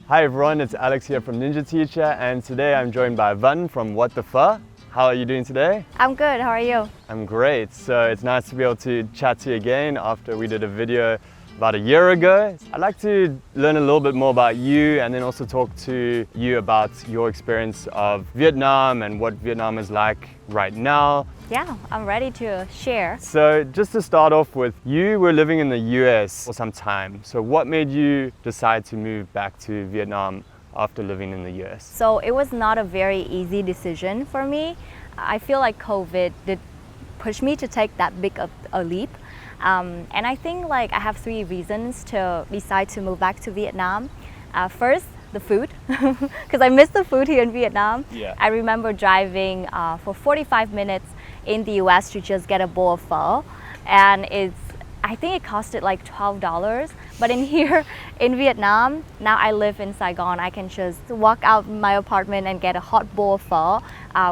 Hi everyone, it's Alex here from Ninja Teacher, and today I'm joined by Van from What the Pho. How are you doing today? I'm good, how are you? I'm great. So it's nice to be able to chat to you again after we did a video about a year ago. I'd like to learn a little bit more about you and then also talk to you about your experience of Vietnam and what Vietnam is like right now. Yeah, I'm ready to share. So just to start off with, you were living in the US for some time. So what made you decide to move back to Vietnam after living in the US? So it was not a very easy decision for me. I feel like COVID did push me to take that big of a leap. And I think I have 3 reasons to decide to move back to Vietnam. First, the food, because I miss the food here in Vietnam. Yeah. I remember driving for 45 minutes in the US to just get a bowl of pho, and I think it costed like $12. But in here in Vietnam, now I live in Saigon, I can just walk out my apartment and get a hot bowl of pho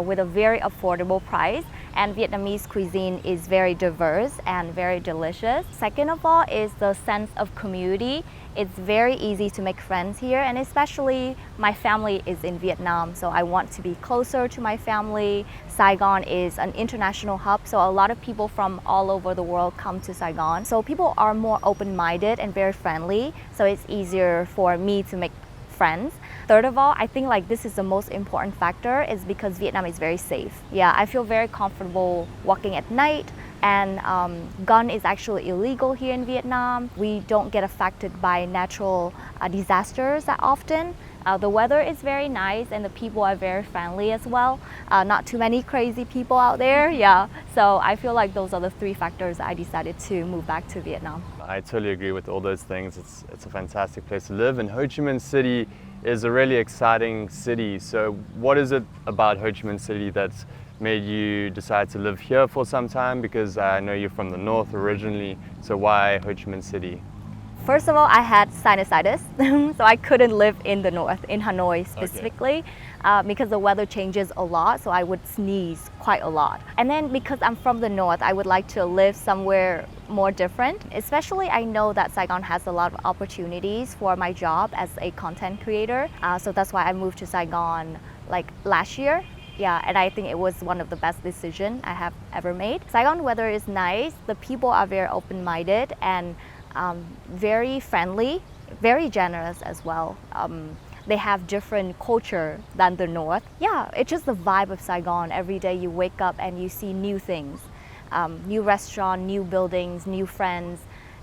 with a very affordable price. And Vietnamese cuisine is very diverse and very delicious. Second of all is the sense of community. It's very easy to make friends here, and especially my family is in Vietnam, so I want to be closer to my family. Saigon is an international hub, so a lot of people from all over the world come to Saigon. So people are more open-minded and very friendly, so it's easier for me to make friends. Third of all, I think this is the most important factor is because Vietnam is very safe. Yeah, I feel very comfortable walking at night, and gun is actually illegal here in Vietnam. We don't get affected by natural disasters that often. The weather is very nice and the people are very friendly as well. Not too many crazy people out there, yeah. So I feel like those are the 3 factors I decided to move back to Vietnam. I totally agree with all those things. It's a fantastic place to live, and Ho Chi Minh City is a really exciting city. So what is it about Ho Chi Minh City that's made you decide to live here for some time? Because I know you're from the north originally, so why Ho Chi Minh City? First of all, I had sinusitis, so I couldn't live in the north, in Hanoi specifically, because the weather changes a lot, so I would sneeze quite a lot. And then because I'm from the north, I would like to live somewhere more different. Especially, I know that Saigon has a lot of opportunities for my job as a content creator, so that's why I moved to Saigon last year. Yeah, and I think it was one of the best decisions I have ever made. Saigon weather is nice, the people are very open-minded and very friendly, very generous as well. They have different culture than the north. Yeah, it's just the vibe of Saigon. Every day you wake up and you see new things, new restaurant, new buildings, new friends.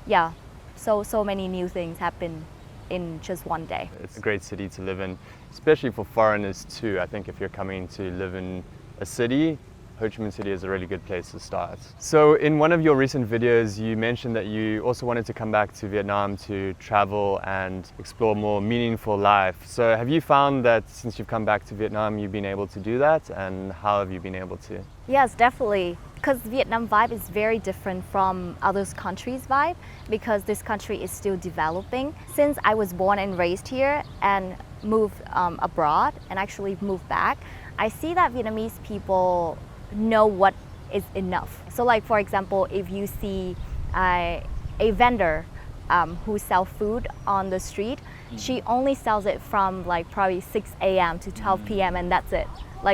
Yeah, so many new things happen in just one day. It's a great city to live in, especially for foreigners too. I think if you're coming to live in a city, Ho Chi Minh City is a really good place to start. So in one of your recent videos, you mentioned that you also wanted to come back to Vietnam to travel and explore more meaningful life. So have you found that since you've come back to Vietnam, you've been able to do that, and how have you been able to? Yes, definitely. Because Vietnam vibe is very different from other countries' vibe, because this country is still developing. Since I was born and raised here and moved abroad and actually moved back, I see that Vietnamese people know what is enough. So for example, if you see a vendor who sells food on the street, she only sells it from probably 6 a.m. to 12 p.m. and that's it.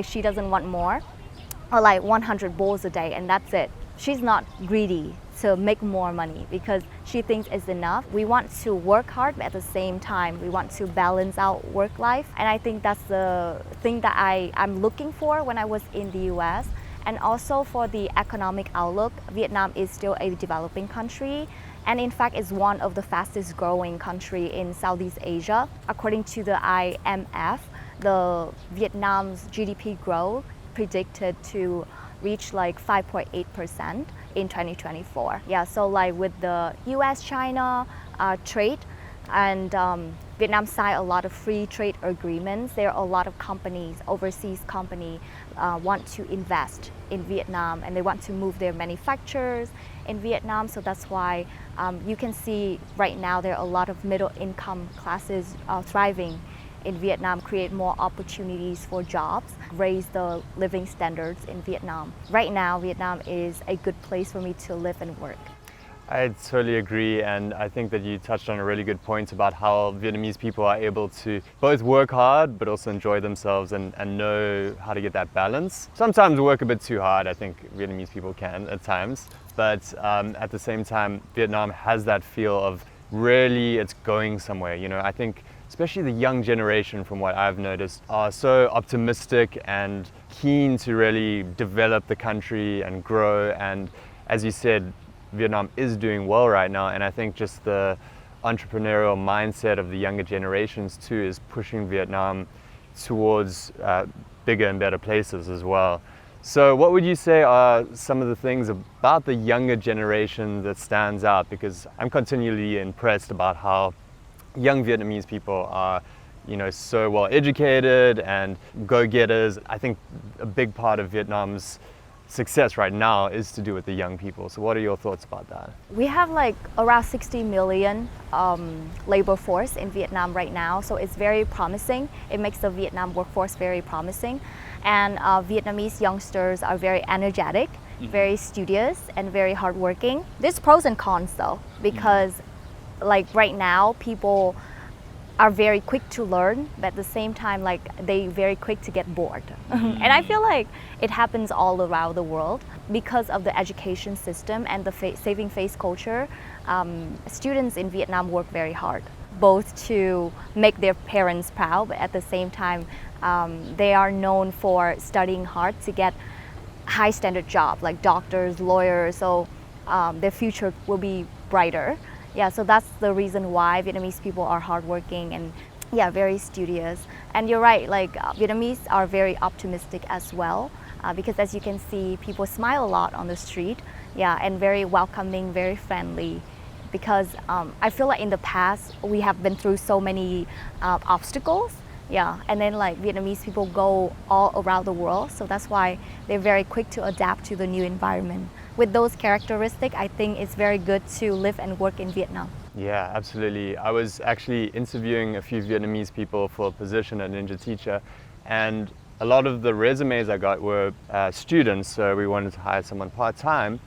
She doesn't want more, or 100 bowls a day and that's it. She's not greedy to make more money because she thinks it's enough. We want to work hard, but at the same time, we want to balance out work life. And I think that's the thing that I'm looking for when I was in the US. And also for the economic outlook, Vietnam is still a developing country, and in fact is one of the fastest growing country in Southeast Asia. According to the IMF, the Vietnam's GDP growth predicted to reach 5.8% in 2024. Yeah, so with the US-China trade, and Vietnam signed a lot of free trade agreements. There are a lot of companies, overseas companies, want to invest in Vietnam, and they want to move their manufacturers in Vietnam. So that's why you can see right now there are a lot of middle income classes thriving in Vietnam, create more opportunities for jobs, raise the living standards in Vietnam. Right now, Vietnam is a good place for me to live and work. I totally agree, and I think that you touched on a really good point about how Vietnamese people are able to both work hard but also enjoy themselves and know how to get that balance. Sometimes work a bit too hard, I think Vietnamese people can at times, but at the same time, Vietnam has that feel of really it's going somewhere. You know, I think especially the young generation, from what I've noticed, are so optimistic and keen to really develop the country and grow. And as you said, Vietnam is doing well right now, and I think just the entrepreneurial mindset of the younger generations too is pushing Vietnam towards bigger and better places as well. So what would you say are some of the things about the younger generation that stands out? Because I'm continually impressed about how young Vietnamese people are, you know, so well educated and go-getters. I think a big part of Vietnam's success right now is to do with the young people. So what are your thoughts about that? We have like around 60 million labor force in Vietnam right now, so it's very promising. It makes the Vietnam workforce very promising, and Vietnamese youngsters are very energetic, very studious, and very hardworking. There's pros and cons though, because like right now people are very quick to learn, but at the same time, like they very quick to get bored. And I feel like it happens all around the world because of the education system and the saving face culture. Students in Vietnam work very hard, both to make their parents proud, but at the same time, they are known for studying hard to get high standard jobs like doctors, lawyers, so their future will be brighter. Yeah, so that's the reason why Vietnamese people are hardworking and very studious. And you're right, like Vietnamese are very optimistic as well, because as you can see, people smile a lot on the street, and very welcoming, very friendly. Because I feel like in the past, we have been through so many obstacles, and then like Vietnamese people go all around the world, so that's why they're very quick to adapt to the new environment. With those characteristics, I think it's very good to live and work in Vietnam. Yeah, absolutely. I was actually interviewing a few Vietnamese people for a position at Ninja Teacher, and a lot of the resumes I got were students, so we wanted to hire someone part-time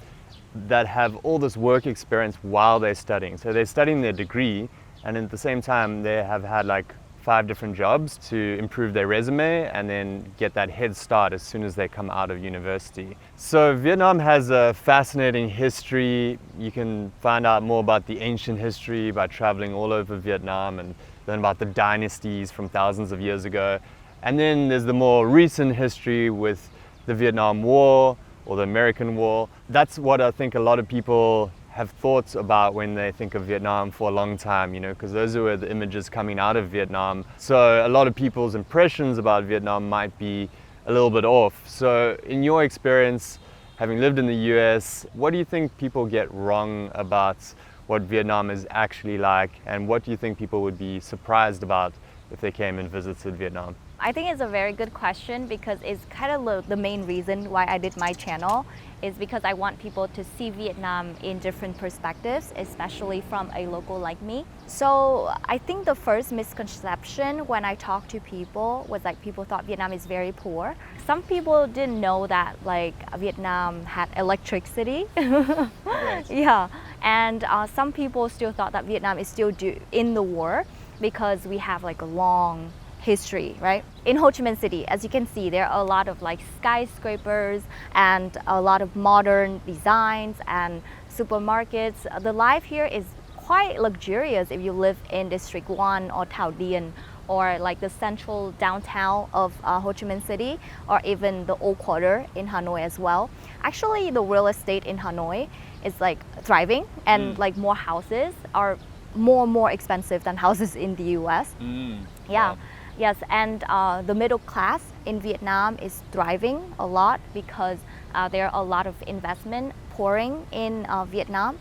that have all this work experience while they're studying. So they're studying their degree, and at the same time they have had like 5 different jobs to improve their resume and then get that head start as soon as they come out of university. So Vietnam has a fascinating history. You can find out more about the ancient history by traveling all over Vietnam and learn about the dynasties from thousands of years ago. And then there's the more recent history with the Vietnam War or the American War. That's what I think a lot of people have thoughts about when they think of Vietnam for a long time, you know, because those were the images coming out of Vietnam. So a lot of people's impressions about Vietnam might be a little bit off. So in your experience, having lived in the US, what do you think people get wrong about what Vietnam is actually like, and what do you think people would be surprised about if they came and visited Vietnam? I think it's a very good question because it's kind of the main reason why I did my channel is because I want people to see Vietnam in different perspectives, especially from a local like me. So I think the first misconception when I talked to people was like people thought Vietnam is very poor. Some people didn't know that like Vietnam had electricity. Right. And some people still thought that Vietnam is still in the war because we have like a long history, right? In Ho Chi Minh City, as you can see, there are a lot of like skyscrapers and a lot of modern designs and supermarkets. The life here is quite luxurious if you live in District 1 or Thao Dien or like the central downtown of Ho Chi Minh City, or even the old quarter in Hanoi as well. Actually, the real estate in Hanoi is like thriving, and like more houses are more expensive than houses in the US. Wow. Yes, and the middle class in Vietnam is thriving a lot because there are a lot of investment pouring in Vietnam.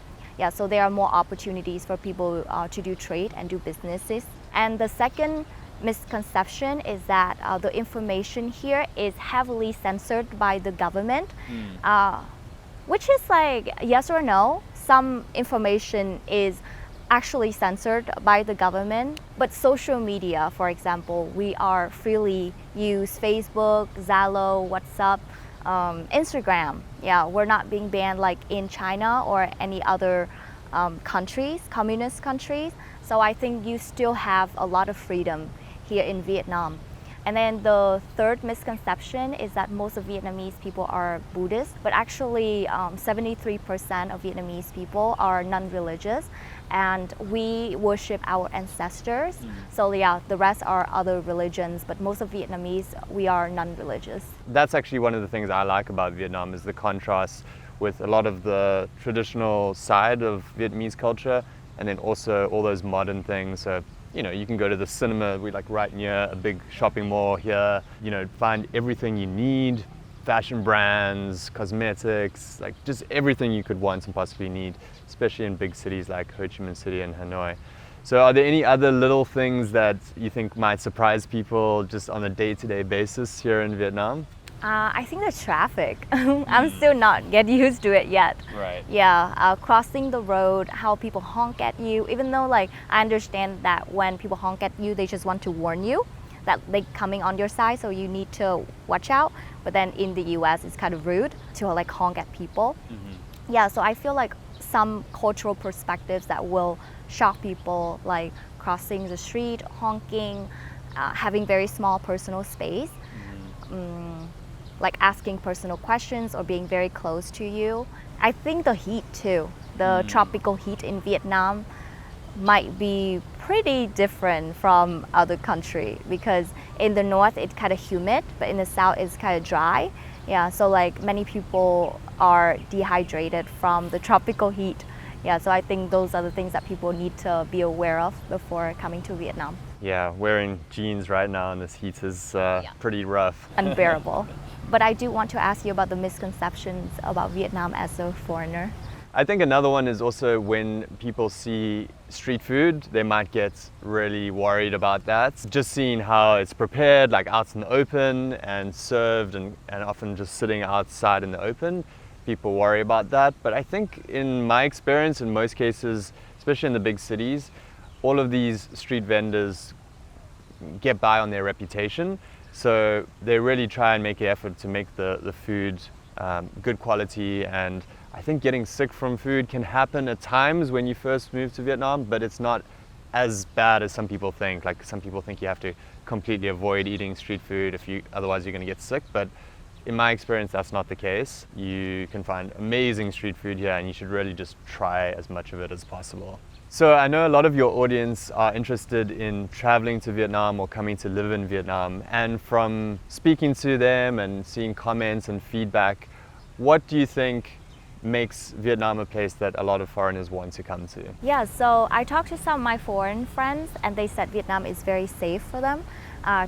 So there are more opportunities for people to do trade and do businesses. And the second misconception is that the information here is heavily censored by the government, which is like yes or no. Some information is actually censored by the government, but social media, for example, we are freely use Facebook, Zalo, WhatsApp, Instagram. We're not being banned like in China or any other countries, communist countries. So I think you still have a lot of freedom here in Vietnam. And then the third misconception is that most of Vietnamese people are Buddhist, but actually 73% of Vietnamese people are non-religious, and we worship our ancestors. So yeah, the rest are other religions, but most of Vietnamese, we are non-religious. That's actually one of the things I like about Vietnam, is the contrast with a lot of the traditional side of Vietnamese culture, and then also all those modern things. So, you know, you can go to the cinema, we like right near a big shopping mall here, you know, find everything you need, fashion brands, cosmetics, like just everything you could want and possibly need, especially in big cities like Ho Chi Minh City and Hanoi. So are there any other little things that you think might surprise people just on a day-to-day basis here in Vietnam? I think the traffic. I'm still not get used to it yet. Right. Yeah, crossing the road, how people honk at you, even though like I understand that when people honk at you, they just want to warn you that they're coming on your side, so you need to watch out. But then in the US, it's kind of rude to like honk at people. Yeah, so I feel like some cultural perspectives that will shock people, like crossing the street, honking, having very small personal space. Like asking personal questions or being very close to you. I think the heat too, the tropical heat in Vietnam might be pretty different from other country, because in the north it's kind of humid, but in the south it's kind of dry. Yeah, so like many people are dehydrated from the tropical heat. Yeah, so I think those are the things that people need to be aware of before coming to Vietnam. Yeah, wearing jeans right now in this heat is pretty rough. Unbearable. But I do want to ask you about the misconceptions about Vietnam as a foreigner. I think another one is also when people see street food, they might get really worried about that. Just seeing how it's prepared, like out in the open and served and often just sitting outside in the open, people worry about that. But I think in my experience, in most cases, especially in the big cities, all of these street vendors get by on their reputation. So they really try and make an effort to make the food good quality. And I think getting sick from food can happen at times when you first move to Vietnam, but it's not as bad as some people think. Like some people think you have to completely avoid eating street food otherwise you're going to get sick. But in my experience, that's not the case. You can find amazing street food here, and you should really just try as much of it as possible. So I know a lot of your audience are interested in traveling to Vietnam or coming to live in Vietnam. And from speaking to them and seeing comments and feedback, what do you think makes Vietnam a place that a lot of foreigners want to come to? Yeah, so I talked to some of my foreign friends, and they said Vietnam is very safe for them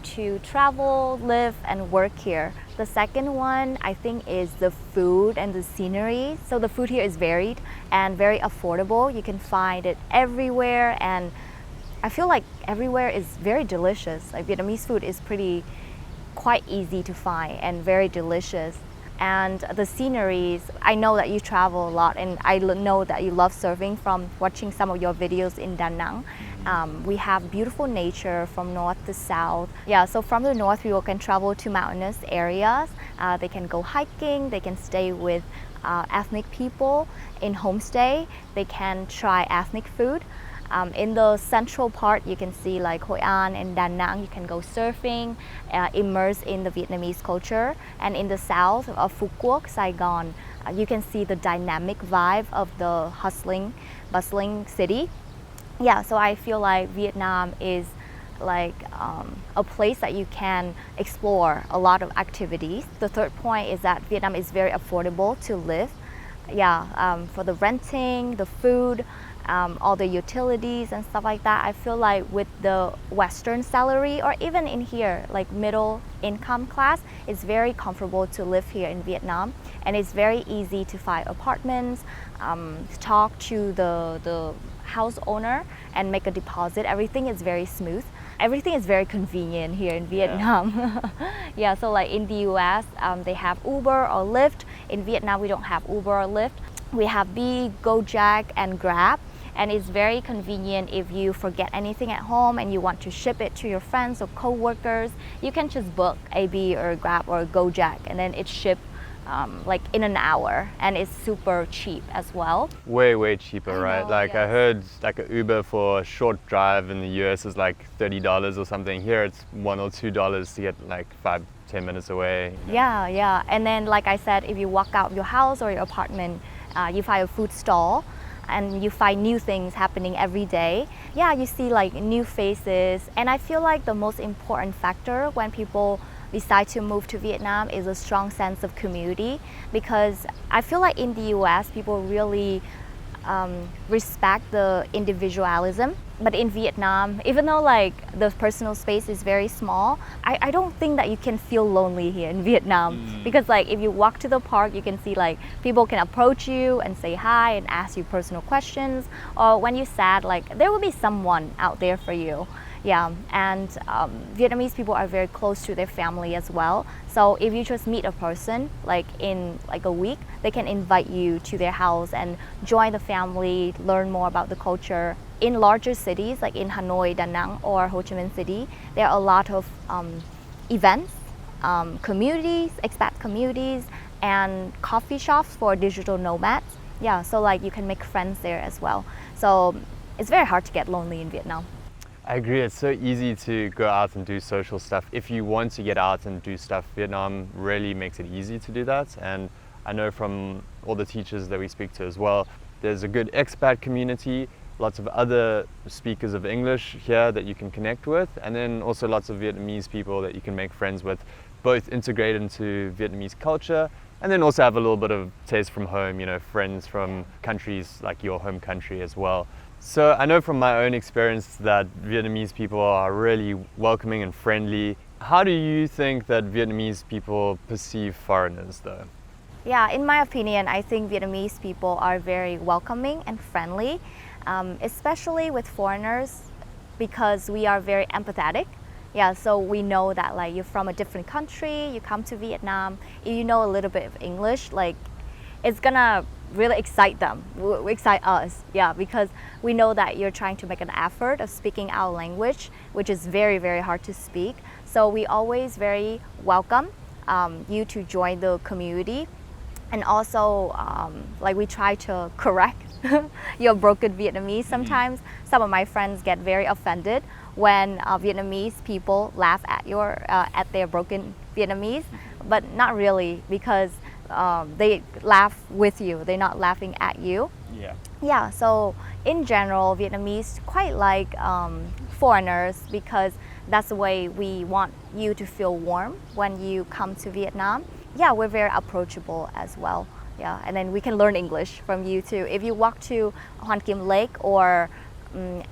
to travel, live, and work here. The second one, I think, is the food and the scenery. So the food here is varied and very affordable. You can find it everywhere, and I feel like everywhere is very delicious. Like Vietnamese food is quite easy to find and very delicious. And the sceneries, I know that you travel a lot, and I know that you love surfing from watching some of your videos in Da Nang. We have beautiful nature from north to south. Yeah, so from the north, people can travel to mountainous areas. They can go hiking, they can stay with ethnic people in homestay. They can try ethnic food. In the central part, you can see like Hội An and Da Nang. You can go surfing, immerse in the Vietnamese culture. And in the south of Phu Quoc, Saigon, you can see the dynamic vibe of the hustling, bustling city. Yeah, so I feel like Vietnam is like a place that you can explore a lot of activities. The third point is that Vietnam is very affordable to live. Yeah, for the renting, the food, all the utilities and stuff like that. I feel like with the Western salary, or even in here, like middle income class, it's very comfortable to live here in Vietnam. And it's very easy to find apartments, talk to the house owner and make a deposit. Everything is very smooth. Everything is very convenient here in Vietnam. Yeah, so like in the US, they have Uber or Lyft. In Vietnam, we don't have Uber or Lyft. We have Bee, Gojek, and Grab. And it's very convenient if you forget anything at home and you want to ship it to your friends or co-workers. You can just book a Bee or Grab or Gojek, and then it's shipped like in an hour, and it's super cheap as well. Way cheaper, I right? know, Like I yes. heard like an Uber for a short drive in the US is like $30 or something. Here it's $1 or $2 to get like 5-10 minutes away. Yeah. And then, like I said, if you walk out your house or your apartment, you find a food stall and you find new things happening every day. Yeah, you see like new faces. And I feel like the most important factor when people decide to move to Vietnam is a strong sense of community, because I feel like in the US, people really respect the individualism. But in Vietnam, even though like the personal space is very small, I don't think that you can feel lonely here in Vietnam. Because like if you walk to the park, you can see like people can approach you and say hi and ask you personal questions. Or when you're sad, like there will be someone out there for you. Yeah, and Vietnamese people are very close to their family as well. So if you just meet a person like in like a week, they can invite you to their house and join the family, learn more about the culture. In larger cities like in Hanoi, Da Nang, or Ho Chi Minh City, there are a lot of events, communities, expat communities, and coffee shops for digital nomads. Yeah, so like you can make friends there as well. So it's very hard to get lonely in Vietnam. I agree, it's so easy to go out and do social stuff. If you want to get out and do stuff, Vietnam really makes it easy to do that. And I know from all the teachers that we speak to as well, there's a good expat community, lots of other speakers of English here that you can connect with, and then also lots of Vietnamese people that you can make friends with, both integrate into Vietnamese culture and then also have a little bit of taste from home, you know, friends from countries like your home country as well. So I know from my own experience that Vietnamese people are really welcoming and friendly. How do you think that Vietnamese people perceive foreigners though? Yeah, in my opinion, I think Vietnamese people are very welcoming and friendly, especially with foreigners, because we are very empathetic. Yeah, so we know that like you're from a different country, you come to Vietnam, if you know a little bit of English, like it's gonna really excite them, excite us. Yeah, because we know that you're trying to make an effort of speaking our language, which is very hard to speak. So we always very welcome you to join the community. And also, like we try to correct your broken Vietnamese sometimes. Some of my friends get very offended when Vietnamese people laugh at at their broken Vietnamese, but not really, because they laugh with you. They're not laughing at you. Yeah, so in general, Vietnamese quite like foreigners, because that's the way we want you to feel warm when you come to Vietnam. Yeah, we're very approachable as well. Yeah, and then we can learn English from you too. If you walk to Hoan Kiem Lake or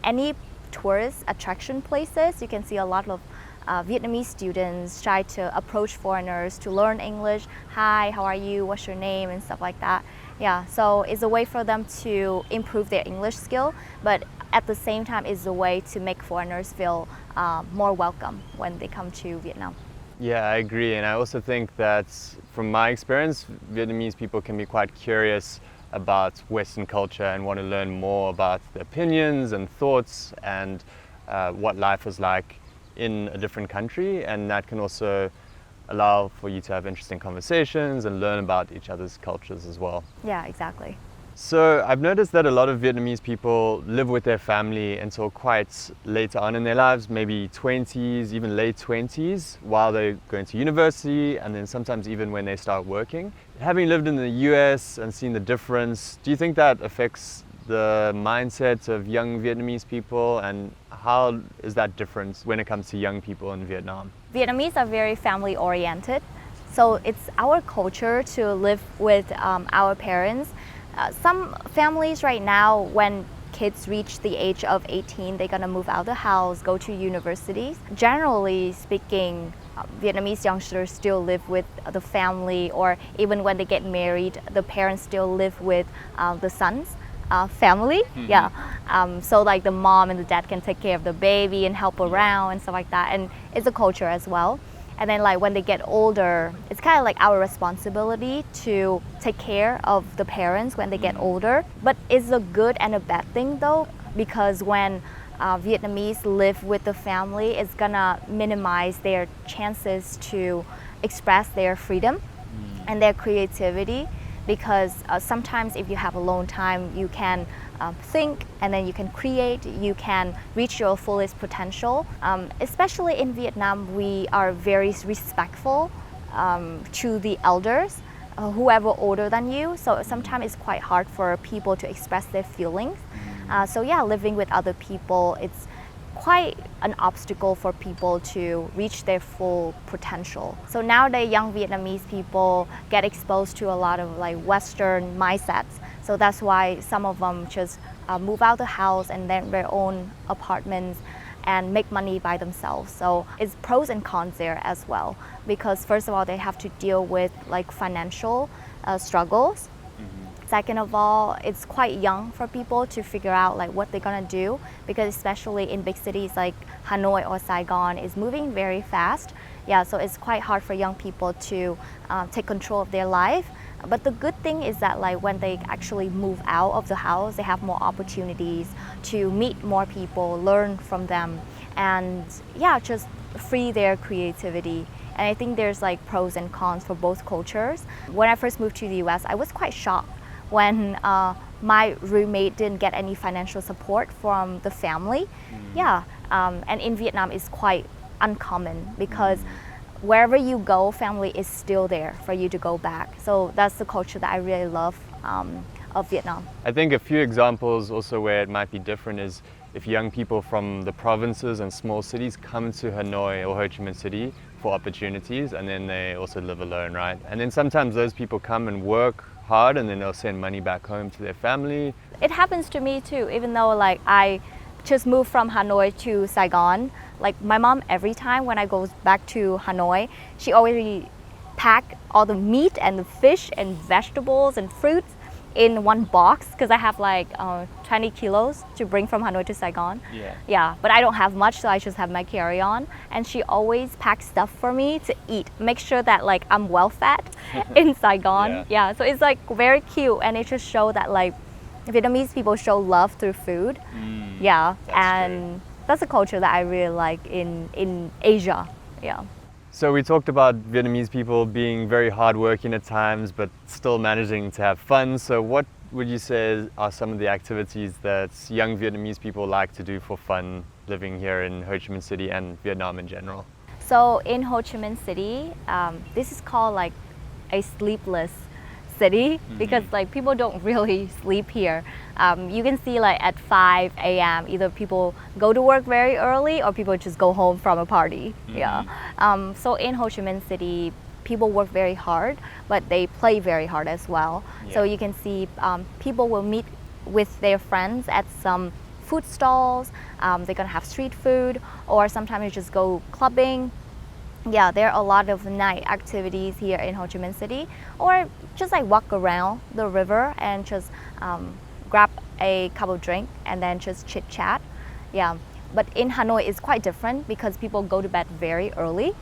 any tourist attraction places, you can see a lot of Vietnamese students try to approach foreigners to learn English. Hi, how are you? What's your name? And stuff like that. Yeah, so it's a way for them to improve their English skill, but at the same time, it's a way to make foreigners feel more welcome when they come to Vietnam. Yeah, I agree. And I also think that from my experience, Vietnamese people can be quite curious about Western culture and want to learn more about the opinions and thoughts and what life is like in a different country. And that can also allow for you to have interesting conversations and learn about each other's cultures as well. Yeah, exactly. So I've noticed that a lot of Vietnamese people live with their family until quite later on in their lives, maybe 20s, even late 20s, while they're going to university, and then sometimes even when they start working. Having lived in the US and seen the difference, do you think that affects the mindset of young Vietnamese people, and how is that different when it comes to young people in Vietnam? Vietnamese are very family oriented, so it's our culture to live with our parents. Some families right now, when kids reach the age of 18, they're gonna move out of the house, go to universities. Generally speaking, Vietnamese youngsters still live with the family, or even when they get married, the parents still live with the son's family. Yeah, so like the mom and the dad can take care of the baby and help around and stuff like that, and it's a culture as well. And then like when they get older, it's kind of like our responsibility to take care of the parents when they get older. But it's a good and a bad thing though, because when Vietnamese live with the family, it's gonna minimize their chances to express their freedom and their creativity, because sometimes if you have alone time, you can think, and then you can create, you can reach your fullest potential. Especially in Vietnam, we are very respectful to the elders, whoever older than you. So sometimes it's quite hard for people to express their feelings. So yeah, living with other people, it's quite an obstacle for people to reach their full potential. So nowadays, young Vietnamese people get exposed to a lot of like Western mindsets. So that's why some of them just move out the house and rent their own apartments and make money by themselves. So it's pros and cons there as well, because first of all, they have to deal with like financial struggles. Second of all, it's quite young for people to figure out like what they're gonna do, because especially in big cities like Hanoi or Saigon is moving very fast. Yeah, so it's quite hard for young people to take control of their life. But the good thing is that like when they actually move out of the house, they have more opportunities to meet more people, learn from them, and yeah, just free their creativity. And I think there's like pros and cons for both cultures. When I first moved to the US, I was quite shocked when my roommate didn't get any financial support from the family. Yeah, and in Vietnam it's quite uncommon, because wherever you go, family is still there for you to go back. So that's the culture that I really love of Vietnam. I think a few examples also where it might be different is if young people from the provinces and small cities come to Hanoi or Ho Chi Minh City for opportunities, and then they also live alone, right? And then sometimes those people come and work hard, and then they'll send money back home to their family. It happens to me too, even though like I just moved from Hanoi to Saigon. Like my mom, every time when I go back to Hanoi, she always pack all the meat and the fish and vegetables and fruits in one box, because I have like 20 kilos to bring from Hanoi to Saigon. Yeah, but I don't have much, so I just have my carry-on. And she always packs stuff for me to eat, make sure that like I'm well fed in Saigon. Yeah, so it's like very cute, and it just shows that like Vietnamese people show love through food. Yeah, and that's a culture that I really like in Asia. Yeah. So we talked about Vietnamese people being very hardworking at times, but still managing to have fun. So what would you say are some of the activities that young Vietnamese people like to do for fun living here in Ho Chi Minh City and Vietnam in general? So in Ho Chi Minh City, this is called like a sleepless city, because like people don't really sleep here. You can see like at 5 a.m. either people go to work very early or people just go home from a party. Yeah. So in Ho Chi Minh City, people work very hard, but they play very hard as well. So you can see people will meet with their friends at some food stalls. They're gonna have street food, or sometimes you just go clubbing. Yeah, there are a lot of night activities here in Ho Chi Minh City, or just like walk around the river and just grab a cup of drink and then just chit chat. Yeah, but in Hanoi it's quite different, because people go to bed very early.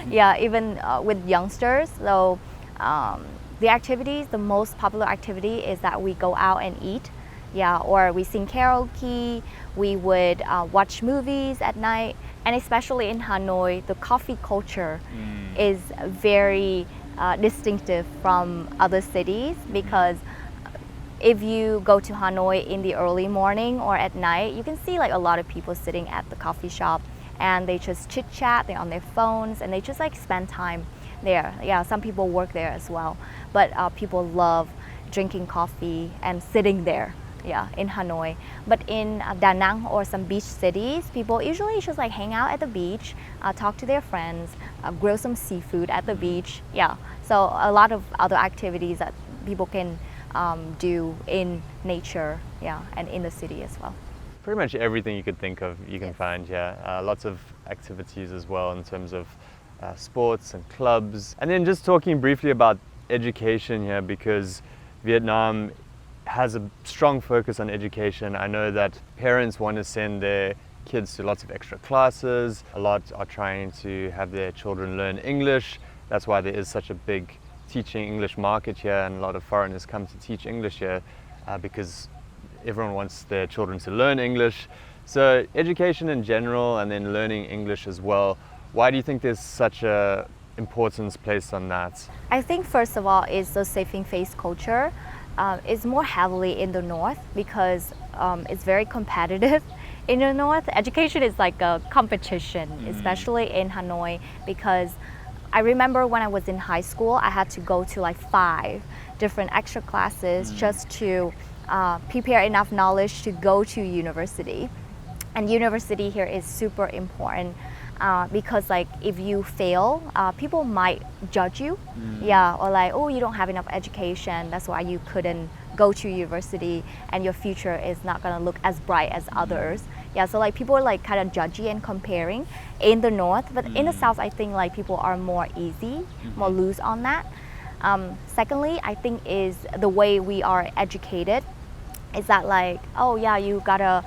Yeah, even with youngsters. So the activities, the most popular activity is that we go out and eat. Yeah, or we sing karaoke, we would watch movies at night. And especially in Hanoi, the coffee culture is very distinctive from other cities, because if you go to Hanoi in the early morning or at night, you can see like a lot of people sitting at the coffee shop, and they just chit chat, they're on their phones, and they just like spend time there. Yeah, some people work there as well, but people love drinking coffee and sitting there. Yeah, in Hanoi. But in Da Nang or some beach cities, people usually just like hang out at the beach, talk to their friends, grill some seafood at the beach. Yeah, so a lot of other activities that people can do in nature, yeah, and in the city as well. Pretty much everything you could think of you can find here. Lots of activities as well in terms of sports and clubs. And then just talking briefly about education here, because Vietnam has a strong focus on education. I know that parents want to send their kids to lots of extra classes. A lot are trying to have their children learn English. That's why there is such a big teaching English market here, and a lot of foreigners come to teach English here because everyone wants their children to learn English. So education in general, and then learning English as well. Why do you think there's such a importance placed on that? I think first of all is the saving face culture. It's more heavily in the north because it's very competitive. In the north, education is like a competition, especially in Hanoi, because I remember when I was in high school, I had to go to like 5 different extra classes just to prepare enough knowledge to go to university. And university here is super important because like if you fail, people might judge you, or like, oh, you don't have enough education, that's why you couldn't go to university and your future is not gonna look as bright as others. So like people are like kind of judgy and comparing in the north, but in the south I think like people are more easy, more loose on that. Secondly, I think is the way we are educated. Is that like, oh yeah, you gotta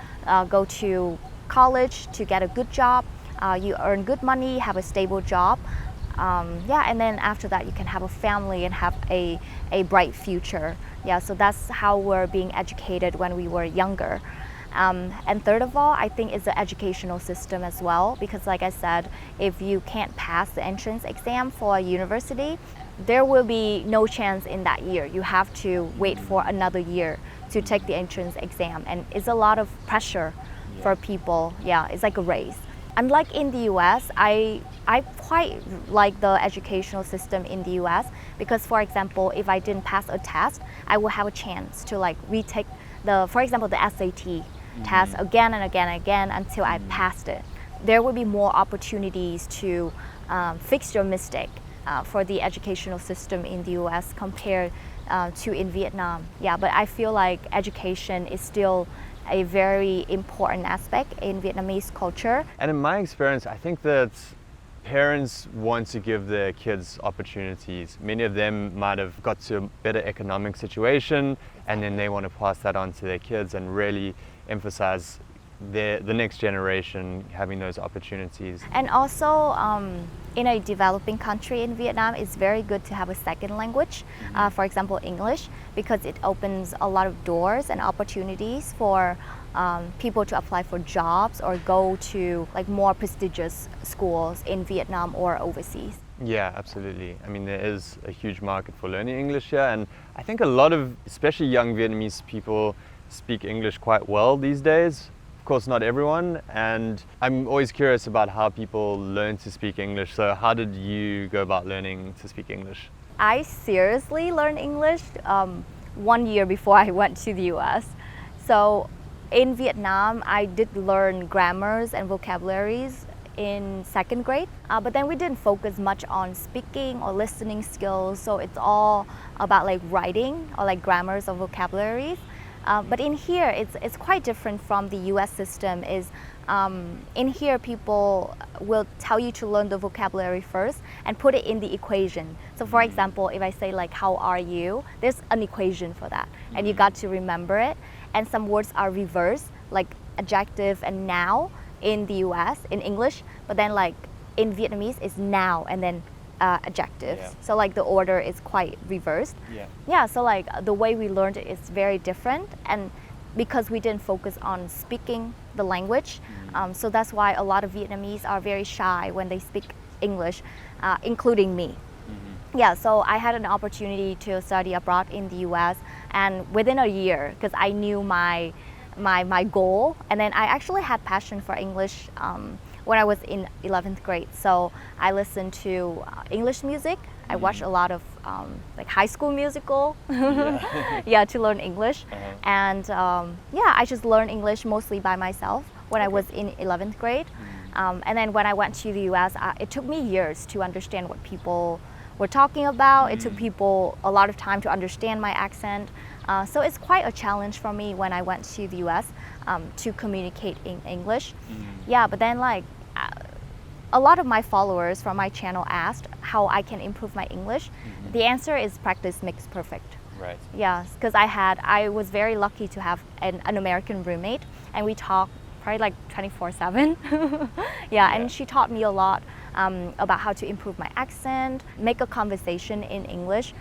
go to college to get a good job, you earn good money, have a stable job, and then after that you can have a family and have a bright future. So that's how we're being educated when we were younger. And third of all, I think it's the educational system as well, because like I said, if you can't pass the entrance exam for a university, there will be no chance in that year. You have to wait for another year to take the entrance exam, and it's a lot of pressure for people. It's like a race. Unlike in the US, I quite like the educational system in the US because, for example, if I didn't pass a test, I will have a chance to like retake for example, the SAT test again and again and again until I passed it. There will be more opportunities to fix your mistake for the educational system in the US compared to in Vietnam. But I feel like education is still a very important aspect in Vietnamese culture. And in my experience, I think that parents want to give their kids opportunities. Many of them might have got to a better economic situation, and then they want to pass that on to their kids and really emphasize the next generation having those opportunities. And also, in a developing country in Vietnam, it's very good to have a second language, for example, English, because it opens a lot of doors and opportunities for people to apply for jobs or go to like more prestigious schools in Vietnam or overseas. Yeah, absolutely. I mean, there is a huge market for learning English here, and I think a lot of, especially young Vietnamese people, speak English quite well these days. Of course, not everyone, and I'm always curious about how people learn to speak English. So how did you go about learning to speak English? I seriously learned English 1 year before I went to the US. So in Vietnam, I did learn grammars and vocabularies in 2nd grade, but then we didn't focus much on speaking or listening skills, so it's all about like writing or like grammars or vocabularies. But in here, it's quite different from the US system. In here, people will tell you to learn the vocabulary first and put it in the equation. So for example, if I say like, how are you? There's an equation for that, and you got to remember it. And some words are reversed, like adjective and now in the US, in English, but then like in Vietnamese, it's now and then adjectives. So like the order is quite reversed. So like the way we learned it is very different, and because we didn't focus on speaking the language, so that's why a lot of Vietnamese are very shy when they speak English, including me. So I had an opportunity to study abroad in the US, and within a year, because I knew my goal, and then I actually had passion for English when I was in 11th grade. So I listened to English music. I watched a lot of like High School Musical to learn English. And I just learned English mostly by myself when I was in 11th grade. And then when I went to the US, it took me years to understand what people were talking about. It took people a lot of time to understand my accent. So it's quite a challenge for me when I went to the US to communicate in English. But then like a lot of my followers from my channel asked how I can improve my English. The answer is practice makes perfect. Right. Because I was very lucky to have an American roommate, and we talked probably like 24/7. And she taught me a lot about how to improve my accent, make a conversation in English.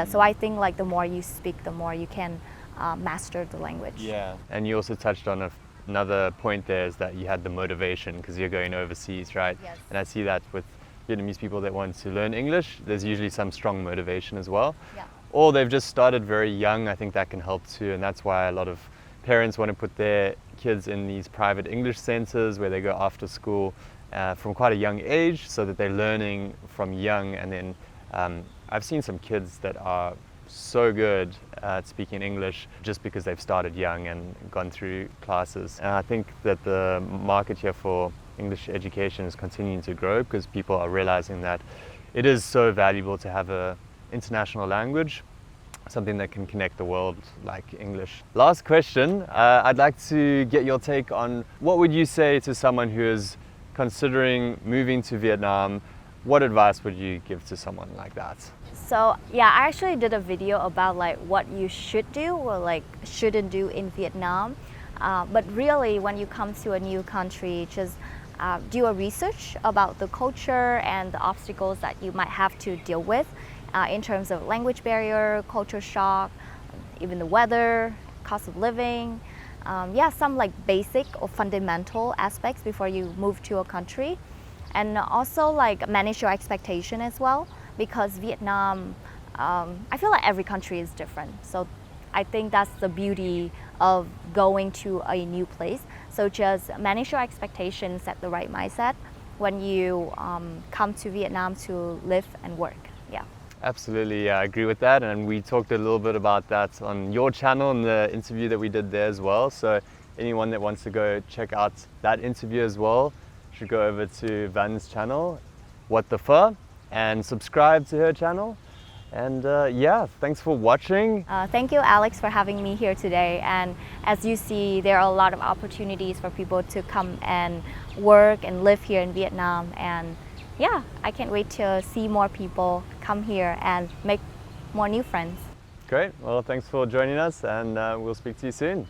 So I think like the more you speak, the more you can master the language. And you also touched on another point there, is that you had the motivation because you're going overseas, right? Yes. And I see that with Vietnamese people that want to learn English, there's usually some strong motivation as well. Yeah. Or they've just started very young. I think that can help too, and that's why a lot of parents want to put their kids in these private English centers where they go after school from quite a young age, so that they're learning from young. And then I've seen some kids that are so good at speaking English just because they've started young and gone through classes. And I think that the market here for English education is continuing to grow because people are realizing that it is so valuable to have an international language, something that can connect the world like English. Last question, I'd like to get your take on what would you say to someone who is considering moving to Vietnam? What advice would you give to someone like that? So yeah, I actually did a video about like what you should do or like shouldn't do in Vietnam. But really, when you come to a new country, just do a research about the culture and the obstacles that you might have to deal with in terms of language barrier, culture shock, even the weather, cost of living. Yeah, some like basic or fundamental aspects before you move to a country. And also like manage your expectation as well, because Vietnam, I feel like every country is different. So I think that's the beauty of going to a new place. So just manage your expectations, set the right mindset when you come to Vietnam to live and work. Yeah. Absolutely, I agree with that, and we talked a little bit about that on your channel in the interview that we did there as well. So anyone that wants to go check out that interview as well should go over to Van's channel, What the Pho, and subscribe to her channel. And yeah, thanks for watching. Thank you, Alex, for having me here today. And as you see, there are a lot of opportunities for people to come and work and live here in Vietnam. And yeah, I can't wait to see more people come here and make more new friends. Great. Well, thanks for joining us, and we'll speak to you soon.